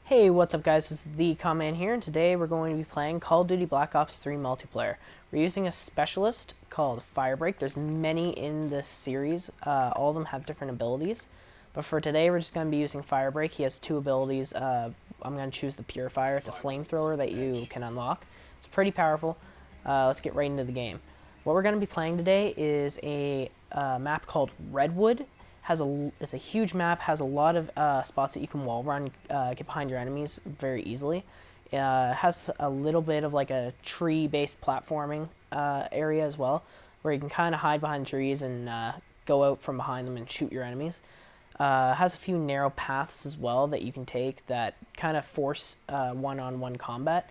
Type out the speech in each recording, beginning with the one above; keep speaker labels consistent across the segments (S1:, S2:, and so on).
S1: Hey, what's up guys, this is the Comment here, and today we're going to be playing Call of Duty Black Ops 3 multiplayer. We're using a specialist called Firebreak. There's many in this series, all of them have different abilities, but for today we're just going to be using Firebreak. He has two abilities. I'm going to choose the Purifier. It's a flamethrower that you can unlock. It's pretty powerful. Let's get right into the game. What we're going to be playing today is a map called Redwood. It's a huge map, has a lot of spots that you can wall run, get behind your enemies very easily. Has a little bit of like a tree-based platforming area as well, where you can kind of hide behind trees and go out from behind them and shoot your enemies. Has a few narrow paths as well that you can take that kind of force one-on-one combat.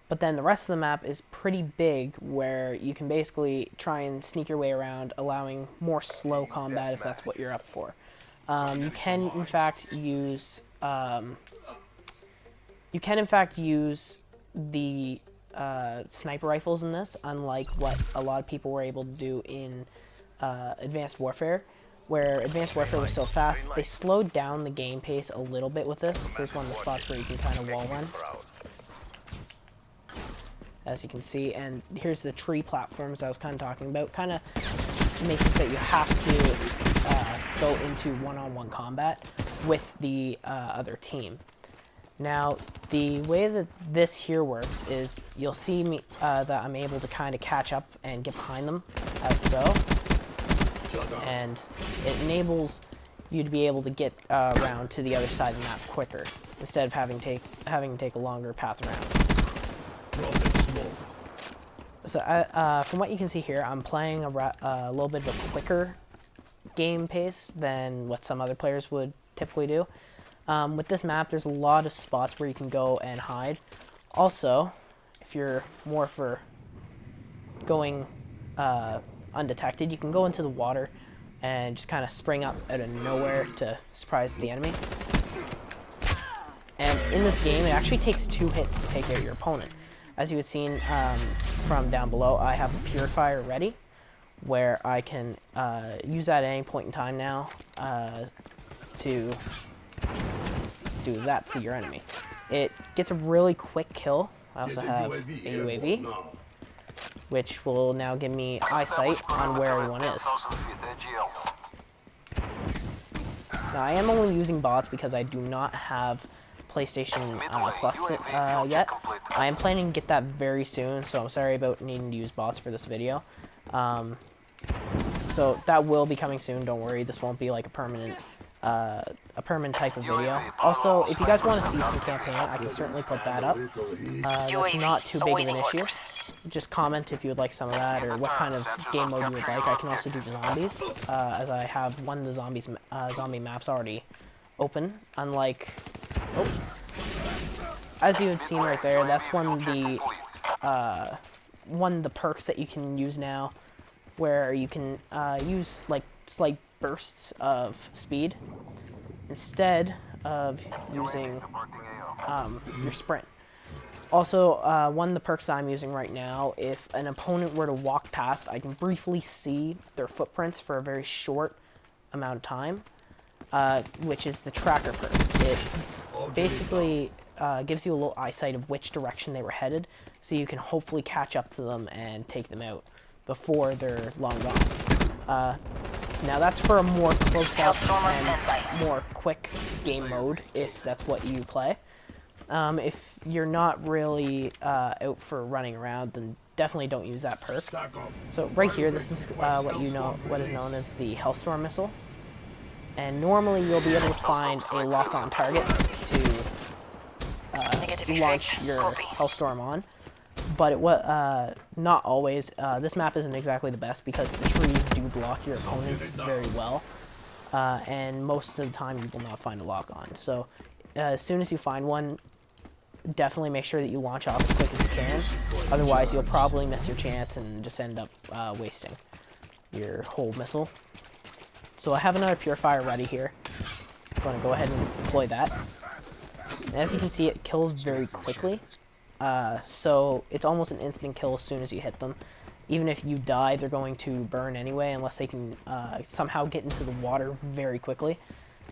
S1: But then the rest of the map is pretty big, where you can basically try and sneak your way around, allowing more slow combat if that's what you're up for. You can in fact use the sniper rifles in this, unlike what a lot of people were able to do in Advanced Warfare, where Advanced Warfare was so fast. They slowed down the game pace a little bit with this. Here's one of the spots where you can kind of wall run, as you can see, and here's the tree platforms I was kind of talking about. Kind of makes it so that you have to go into one-on-one combat with the other team. Now, the way that this here works is you'll see me that I'm able to kind of catch up and get behind them, as so, and it enables you to be able to get around to the other side of the map quicker, instead of having to take a longer path around. So from what you can see here, I'm playing a little bit of a quicker game pace than what some other players would typically do. With this map, there's a lot of spots where you can go and hide. Also, if you're more for going undetected, you can go into the water and just kind of spring up out of nowhere to surprise the enemy. And in this game, it actually takes 2 hits to take out your opponent. As you had seen from down below, I have a Purifier ready, where I can use that at any point in time now to do that to your enemy. It gets a really quick kill. I also have a UAV, which will now give me eyesight on where everyone is. Now, I am only using bots because I do not have PlayStation Plus yet. I am planning to get that very soon, so I'm sorry about needing to use bots for this video. So that will be coming soon, don't worry. This won't be like a permanent type of video. Also, if you guys want to see some campaign, I can certainly put that up. That's not too big of an issue. Just comment if you would like some of that, or what kind of game mode you would like. I can also do zombies, as I have one of the zombie maps already open, unlike... Oh. As you had seen right there, that's one of the perks that you can use now, where you can use like slight bursts of speed instead of using your sprint. Also, one of the perks I'm using right now, if an opponent were to walk past, I can briefly see their footprints for a very short amount of time, which is the tracker perk. It basically gives you a little eyesight of which direction they were headed, so you can hopefully catch up to them and take them out before they're long gone. Now that's for a more close-up and more quick game mode, if that's what you play. If you're not really out for running around, then definitely don't use that perk. So right here, this is what is known as the Hellstorm missile. And normally you'll be able to find a lock-on target to launch your Hellstorm on, but not always. This map isn't exactly the best because the trees do block your opponents very well, and most of the time you will not find a lock-on. So as soon as you find one, definitely make sure that you launch off as quick as you can. Otherwise, you'll probably miss your chance and just end up wasting your whole missile. So I have another Purifier ready here. I'm going to go ahead and deploy that. And as you can see, it kills very quickly. So it's almost an instant kill as soon as you hit them. Even if you die, they're going to burn anyway, unless they can somehow get into the water very quickly.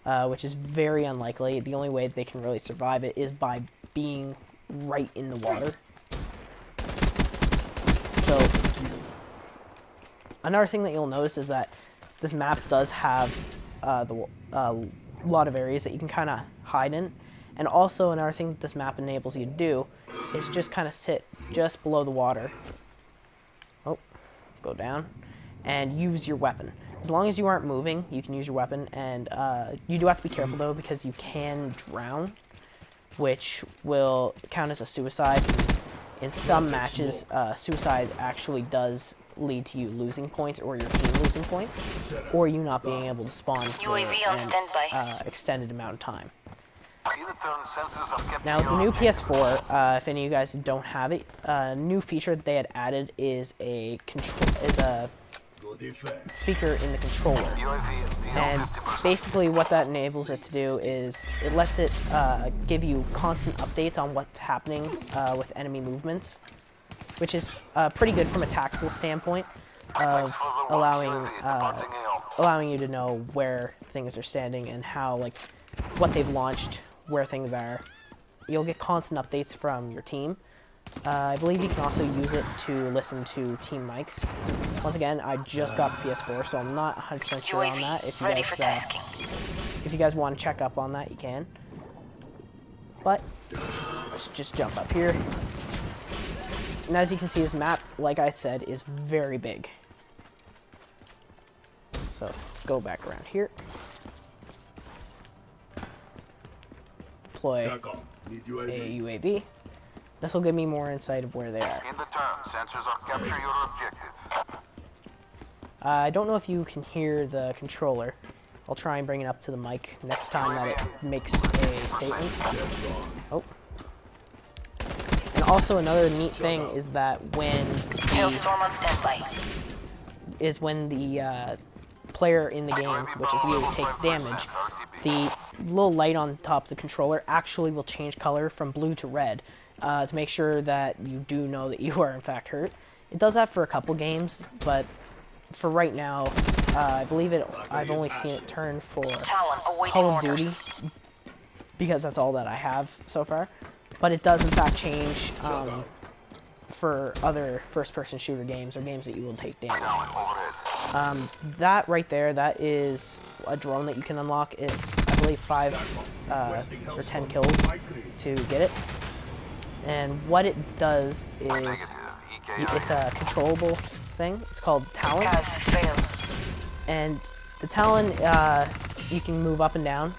S1: which is very unlikely. The only way they can really survive it is by being right in the water. So, another thing that you'll notice is that this map does have a lot of areas that you can kind of hide in. And also another thing that this map enables you to do is just kind of sit just below the water. Oh, go down. And use your weapon. As long as you aren't moving, you can use your weapon. And you do have to be careful though, because you can drown, which will count as a suicide. In some matches, suicide actually does lead to you losing points, or your team losing points, or you not being able to spawn for an extended amount of time. Now, with the new PS4, if any of you guys don't have it, a new feature that they had added is a speaker in the controller. And basically what that enables it to do is it lets it give you constant updates on what's happening with enemy movements, which is pretty good from a tactical standpoint of allowing you to know where things are standing and how, like, what they've launched, where things are. You'll get constant updates from your team. I believe you can also use it to listen to team mics. Once again, I just got the PS4, so I'm not 100% sure on that. If you guys want to check up on that, you can. But let's just jump up here. And as you can see, this map, like I said, is very big. So let's go back around here. Deploy a UAV. This will give me more insight of where they are.
S2: In the turn, sensors will capture your objective.
S1: I don't know if you can hear the controller. I'll try and bring it up to the mic next time that it makes a statement. Oh. And also another neat thing is that when the player in the game, which is you, takes damage, the little light on top of the controller actually will change color from blue to red. To make sure that you do know that you are in fact hurt. It does that for a couple games, but for right now, I believe I've only seen it turn for Call of Duty, because that's all that I have so far. But it does in fact change for other first-person shooter games or games that you will take damage. That right there, that is a drone that you can unlock. It's, I believe, 5 or 10 kills to get it. And what it does is, it's a controllable thing. It's called Talon. And the Talon, you can move up and down,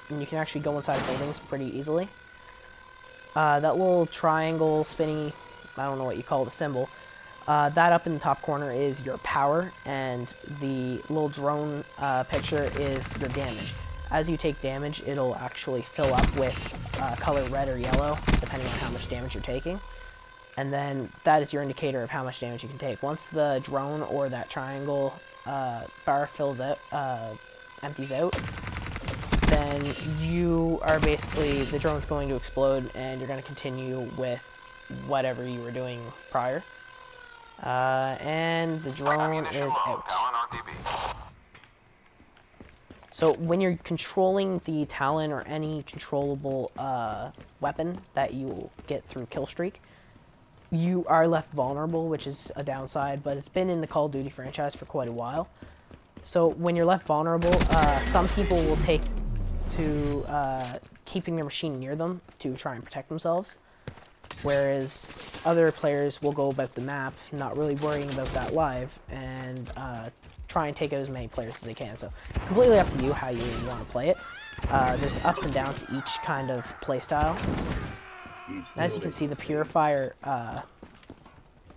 S1: and you can actually go inside buildings pretty easily. That little triangle, spinny, I don't know what you call the symbol, that up in the top corner is your power, and the little drone picture is your damage. As you take damage, it'll actually fill up with color red or yellow, depending on how much damage you're taking. And then that is your indicator of how much damage you can take. Once the drone or that triangle bar fills out, empties out, then you are basically, the drone's going to explode and you're going to continue with whatever you were doing prior. And the drone is out. So when you're controlling the Talon or any controllable weapon that you get through Killstreak, you are left vulnerable, which is a downside, but it's been in the Call of Duty franchise for quite a while. So when you're left vulnerable, some people will take to keeping their machine near them to try and protect themselves, whereas other players will go about the map not really worrying about that live and try and take out as many players as they can. So it's completely up to you how you want to play it. There's ups and downs to each kind of playstyle. As you can see, the Purifier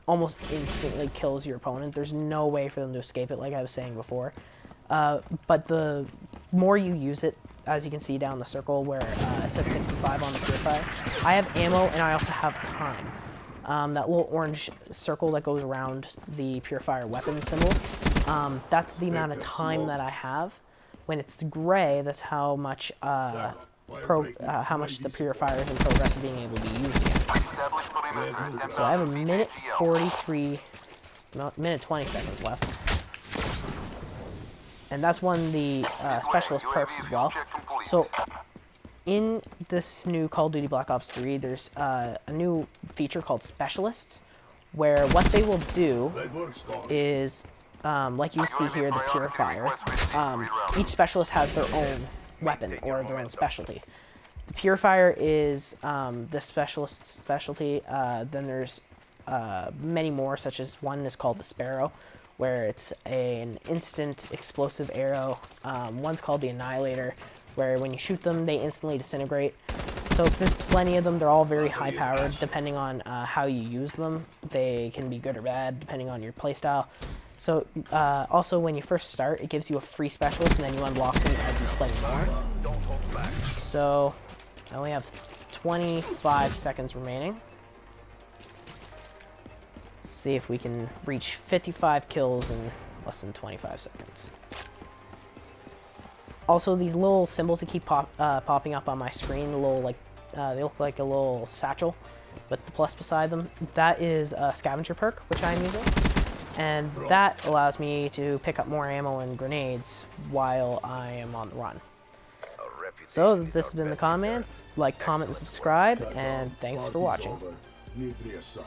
S1: almost instantly kills your opponent. There's no way for them to escape it, like I was saying before. But the more you use it, as you can see down the circle where it says 65 on the Purifier, I have ammo and I also have time. That little orange circle that goes around the Purifier weapon symbol, that's the amount of time that I have. When it's gray, that's how much how much the Purifier is in progress of being able to be used again. So I have a minute 43, no, minute 20 seconds left. and that's one of the specialist perks as well. So in this new Call of Duty Black Ops 3, there's a new feature called Specialists, where what they will do is, like you see here, the Purifier, each specialist has their own weapon or their own specialty. The Purifier is the specialist's specialty. Then there's many more, such as one is called the Sparrow, where it's an instant explosive arrow. One's called the Annihilator, where when you shoot them, they instantly disintegrate. So there's plenty of them. They're all very high powered, depending on how you use them. They can be good or bad, depending on your playstyle. So also, when you first start, it gives you a free specialist, and then you unlock them as you play more. So I only have 25 seconds remaining. Let's see if we can reach 55 kills in less than 25 seconds. Also, these little symbols that keep popping up on my screen, the little, like, they look like a little satchel with the plus beside them. That is a scavenger perk, which I'm using. And that allows me to pick up more ammo and grenades while I am on the run. So, this has been the Con Man. Like, comment, and subscribe, and thanks for watching.
S3: Need reassignment.